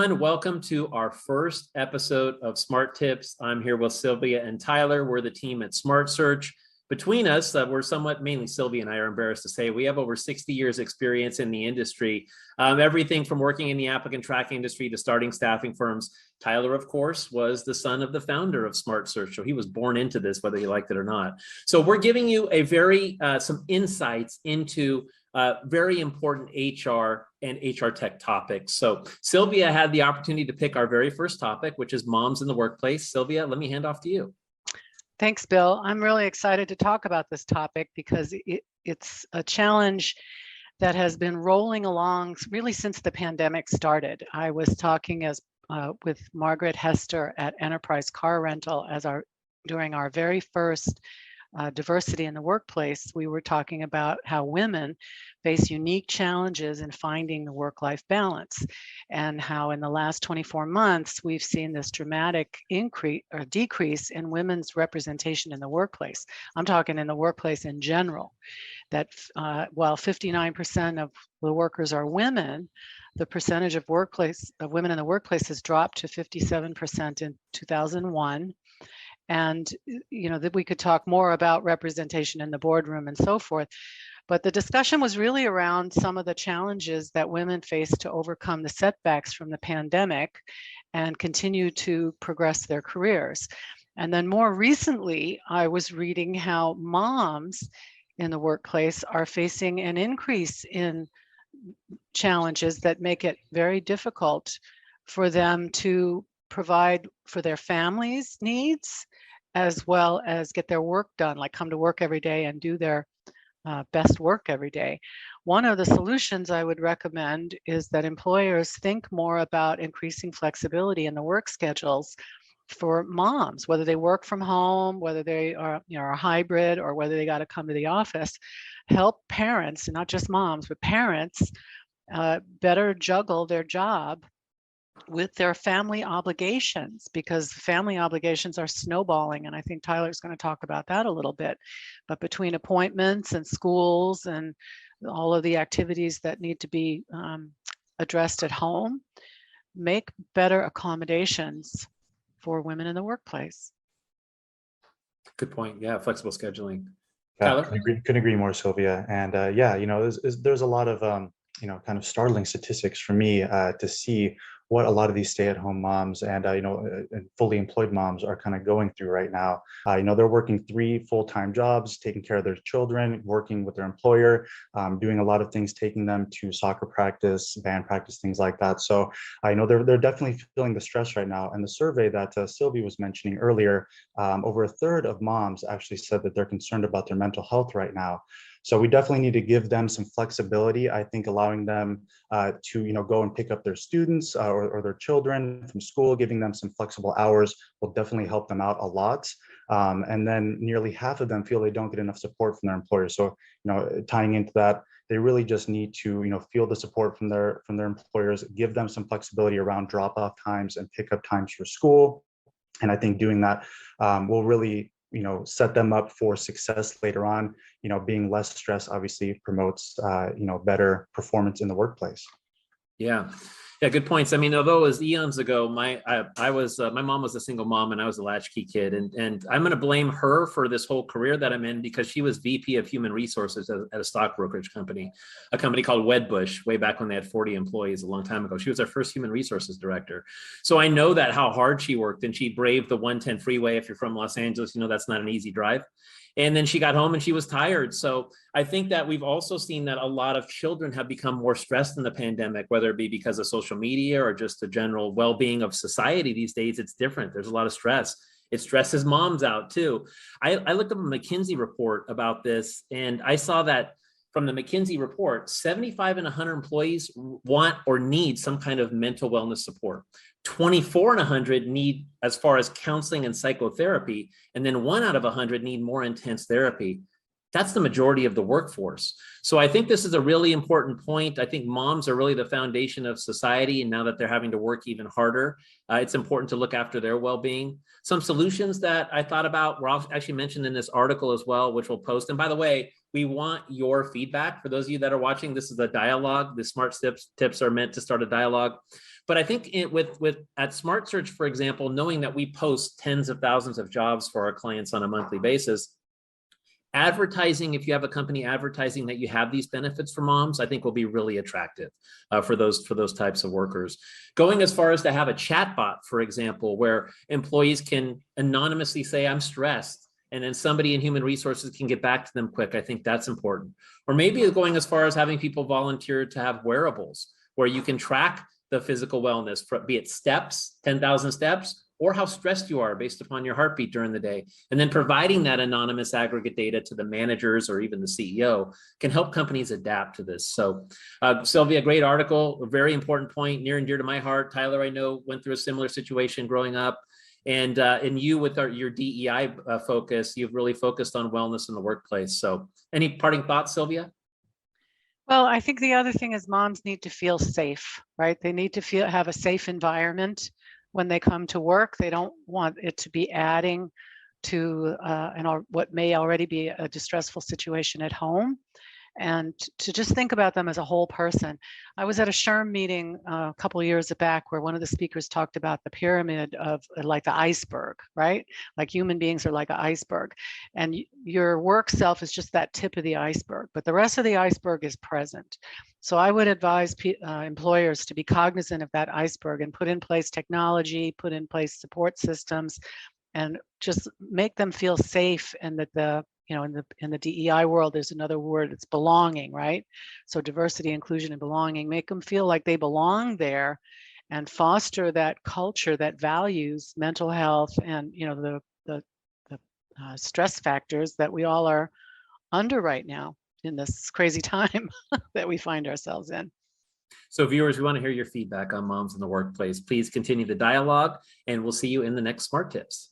everyone. Welcome to our first episode of Smart Tips. I'm here with Sylvia and Tyler. We're the team at SmartSearch. Between us, we're somewhat, mainly Sylvia and I are embarrassed to say, we have over 60 years experience in the industry. Everything from working in the applicant tracking industry to starting staffing firms. Tyler, of course, was the son of the founder of SmartSearch, so he was born into this, whether you liked it or not. So we're giving you some insights into very important HR and HR tech topics. So Sylvia had the opportunity to pick our very first topic, which is moms in the workplace. Sylvia, let me hand off to you. Thanks, Bill. I'm really excited to talk about this topic because it's a challenge that has been rolling along really since the pandemic started. I was talking with Margaret Hester at Enterprise Car Rental during our very first diversity in the workplace. We were talking about how women face unique challenges in finding the work-life balance, and how in the last 24 months we've seen this dramatic increase or decrease in women's representation in the workplace. I'm talking in the workplace in general, that while 59% of the workers are women, the percentage of women in the workplace has dropped to 57% in 2001. And that we could talk more about representation in the boardroom and so forth. But the discussion was really around some of the challenges that women face to overcome the setbacks from the pandemic and continue to progress their careers. And then more recently, I was reading how moms in the workplace are facing an increase in challenges that make it very difficult for them to provide for their families' needs, as well as get their work done, like come to work every day and do their best work every day. One of the solutions I would recommend is that employers think more about increasing flexibility in the work schedules for moms, whether they work from home, whether they are a hybrid, or whether they got to come to the office. Help parents, and not just moms, but parents better juggle their job with their family obligations, because family obligations are snowballing. And I think Tyler's going to talk about that a little bit. But between appointments and schools and all of the activities that need to be addressed at home, make better accommodations for women in the workplace. Good point. Yeah, flexible scheduling. Yeah, Tyler? couldn't agree more, Sylvia. And there's a lot of kind of startling statistics for me to see what a lot of these stay-at-home moms and and fully employed moms are kind of going through right now. They're working 3 full-time jobs, taking care of their children, working with their employer, doing a lot of things, taking them to soccer practice, band practice, things like that. So I know they're definitely feeling the stress right now. And the survey that Sylvia was mentioning earlier, over a third of moms actually said that they're concerned about their mental health right now. So we definitely need to give them some flexibility. I think allowing them to go and pick up their students or their children from school, giving them some flexible hours will definitely help them out a lot. And then nearly half of them feel they don't get enough support from their employers. So tying into that, they really just need to feel the support from their employers, give them some flexibility around drop-off times and pickup times for school. And I think doing that will really set them up for success later on. Being less stressed obviously promotes, better performance in the workplace. Yeah, good points. I mean, although it was eons ago, my mom was a single mom and I was a latchkey kid. And I'm going to blame her for this whole career that I'm in, because she was VP of Human Resources at a stock brokerage company, a company called Wedbush, way back when they had 40 employees a long time ago. She was our first human resources director. So I know that how hard she worked, and she braved the 110 freeway. If you're from Los Angeles, that's not an easy drive. And then she got home and she was tired. So I think that we've also seen that a lot of children have become more stressed in the pandemic, whether it be because of social media or just the general well-being of society these days. It's different. There's a lot of stress. It stresses moms out too. I looked up a McKinsey report about this, and I saw that from the McKinsey report, 75 and 100 employees want or need some kind of mental wellness support. 24 and 100 need as far as counseling and psychotherapy, and then 1 out of 100 need more intense therapy. That's the majority of the workforce. So I think this is a really important point. I think moms are really the foundation of society. And now that they're having to work even harder, it's important to look after their well-being. Some solutions that I thought about were actually mentioned in this article as well, which we'll post. And by the way, we want your feedback. For those of you that are watching, this is a dialogue. The Smart Tips are meant to start a dialogue. But I think with at SmartSearch, for example, knowing that we post tens of thousands of jobs for our clients on a monthly basis, advertising, if you have a company advertising that you have these benefits for moms, I think will be really attractive for those types of workers. Going as far as to have a chat bot, for example, where employees can anonymously say, I'm stressed, and then somebody in human resources can get back to them quick. I think that's important. Or maybe going as far as having people volunteer to have wearables where you can track the physical wellness, be it steps, 10,000 steps, or how stressed you are based upon your heartbeat during the day. And then providing that anonymous aggregate data to the managers or even the CEO can help companies adapt to this. So Sylvia, great article, a very important point, near and dear to my heart. Tyler, I know, went through a similar situation growing up. And you with your DEI focus, you've really focused on wellness in the workplace. So any parting thoughts, Sylvia? Well, I think the other thing is moms need to feel safe, right? They need to have a safe environment when they come to work. They don't want it to be adding to what may already be a distressful situation at home, and to just think about them as a whole person. I was at a SHRM meeting a couple of years back where one of the speakers talked about the pyramid of like the iceberg, right? Like human beings are like an iceberg, and your work self is just that tip of the iceberg, but the rest of the iceberg is present. So I would advise employers to be cognizant of that iceberg and put in place technology, put in place support systems, and just make them feel safe, and that in the DEI world, there's another word, it's belonging, right? So diversity, inclusion, and belonging, make them feel like they belong there, and foster that culture that values mental health and the stress factors that we all are under right now in this crazy time that we find ourselves in. So viewers, we want to hear your feedback on moms in the workplace. Please continue the dialogue, and we'll see you in the next Smart Tips.